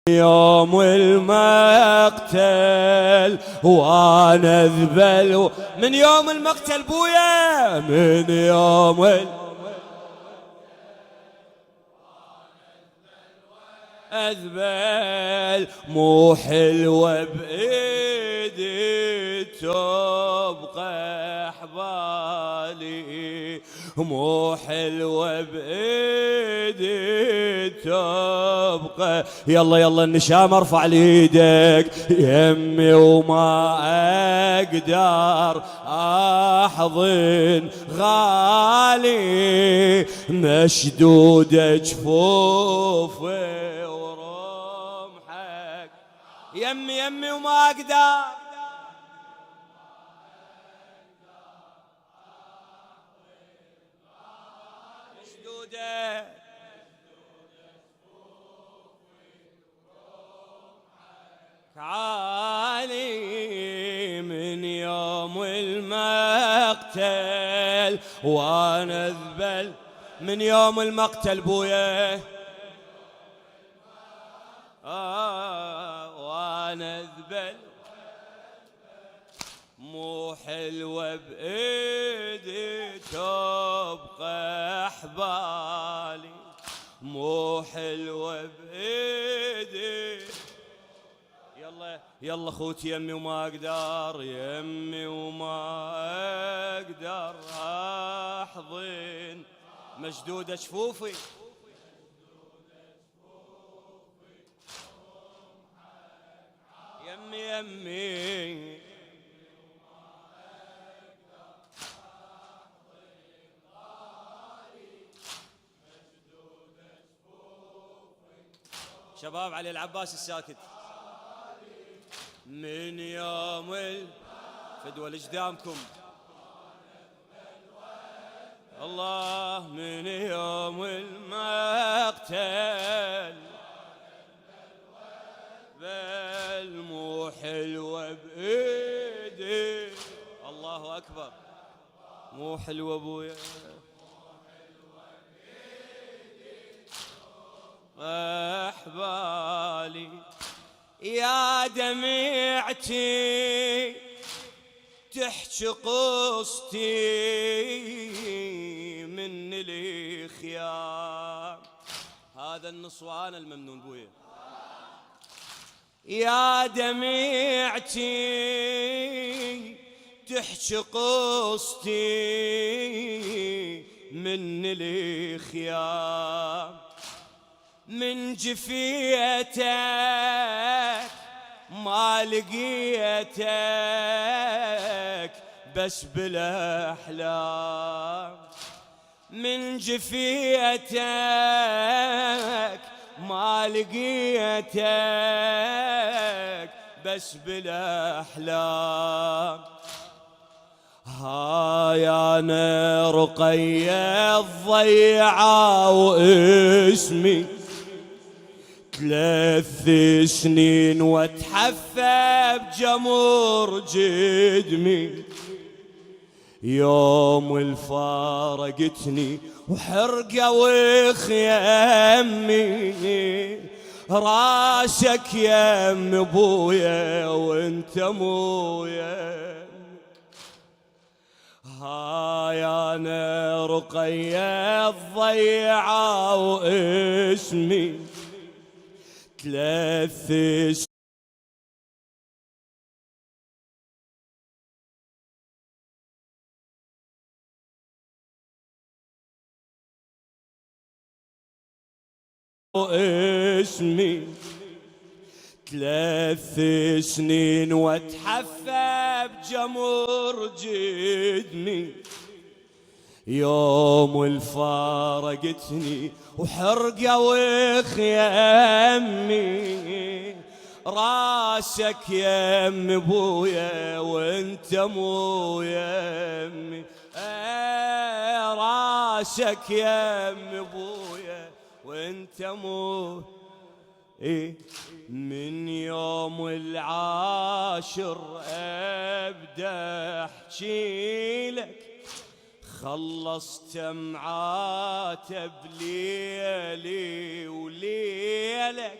يوم المقتل وانا ذبل من يوم المقتل بويا من يوم أذبل مو حلوة بإيدي تبقى أحبالي مو حلوة بإيدي تبقى يلا يلا النشام ارفع ليدك يمي وما أقدر أحضن غالي مشدودة جفوفي يمي يمي وما أقدر مشدودة عالي من يوم المقتل وانا اذبل من يوم المقتل بويا وانا اذبل مو حلوة بإيدي تبقى أحبالي مو حلوة بإيدي يلا يلا خوتي يمي وما أقدر يمي وما أقدر أحضن مشدودة شفوفي يمي يمي شباب علي العباس الساكت من يوم الفدوى لجدامكم الله من يوم المقتل بل مو حلوة بإيدي الله أكبر مو حلوة ابويا أحبالي يا دمعتي تحكي قصتي من الخيام هذا النصوان الممنون بويا يا دمعتي تحكي قصتي من الخيام من جفيتك ما لقيتك بس بالاحلام من جفيتك ما لقيتك بس بالاحلام هاي انا رقية الضيعة واسمي 3 سنين واتحفى بجمر جدمي يوم الفارقتني وحرقة وخيامي راسك يم ابويا وانت مويا هاي انا رقية الضيعة واسمي 3 اسمي 3 سنين واتحفى بجمر جدمي يوم الفارقتني وحرقة وخيامي راسك يم ابويا وانت مو يمي راسك يم ابويا وانت مو من يوم العاشر ابدا احكي لك خلصت معاتب ليلي وليلك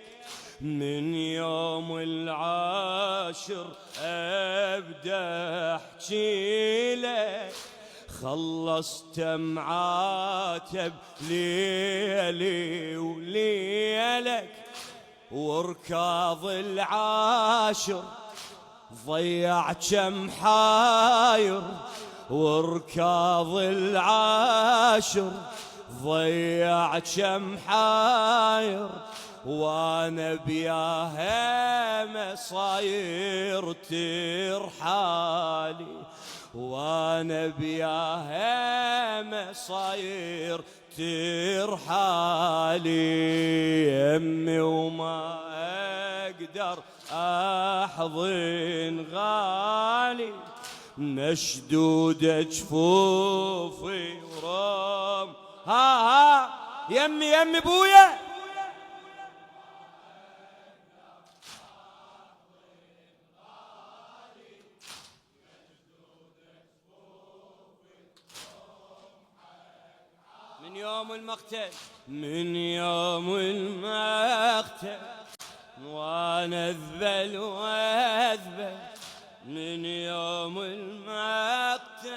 من يوم العاشر أبدأ أحكي لك، خلصت معاتب ليلي وليلك، وركاض العاشر ضيع كم حاير، وركاض العاشر ضيع كم حاير، وانا بياها مصاير ترحالي، وانا بياها مصاير ترحالي، يمي وما اقدر احضن غالي، مشدودة جفوفي ورام ها يمي يمي بويا، من يوم المقتل، من يوم المقتل وانا اذبل واذبل، من يوم المقتل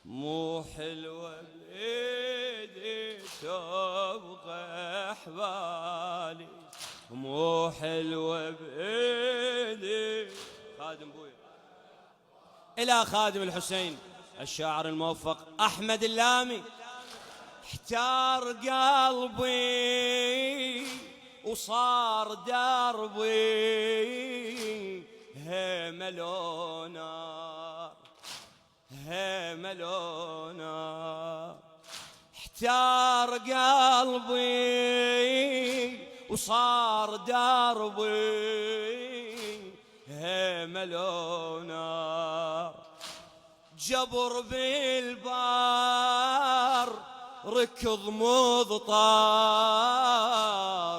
مو حلوة بإيدي تبقى أحبالي، مو حلوة بإيدي. خادم بوي إلى خادم الحسين الشاعر الموفق أحمد اللامي. احتار قلبي وصار دربي همل ونار، همل ونار، احتار قلبي وصار دربي همل ونار، جبر بالبار ركض مضطار،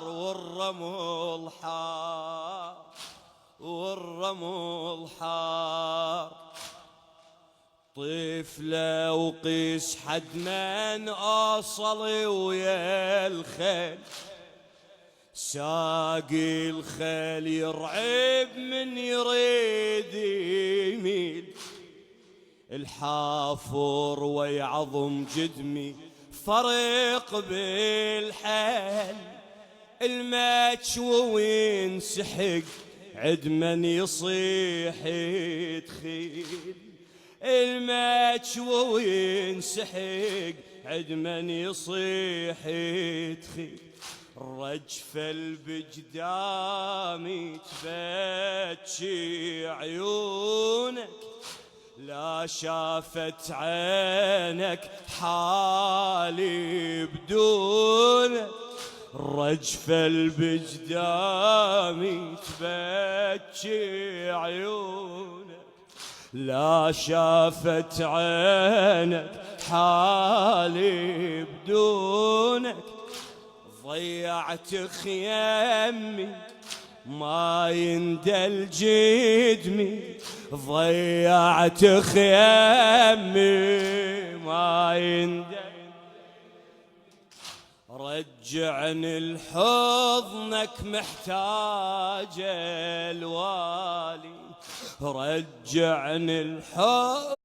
والرمل حار، والرمل حار، طفلة وقيس حد من أوصل ويا الخيل، ساقي الخيل يرعب من يريد يميل، الحافر ويعظم جدمي فرق بالحال، المكشو وينسحق عد من يصيح يدخيل، المكشو وينسحق عد من يصيح يدخيل، رجفة بقدامي تبكي عيونك، لا شافت عينك حالي بدونك، رجفة بقدامي تبكي عيونك، لا شافت عينك حالي بدونك، ضيعت خيامي ما يندل جدمي، ضيعت خيامي ما يندل، رجعني لحضنك محتاج الوالي، رجعني الحضن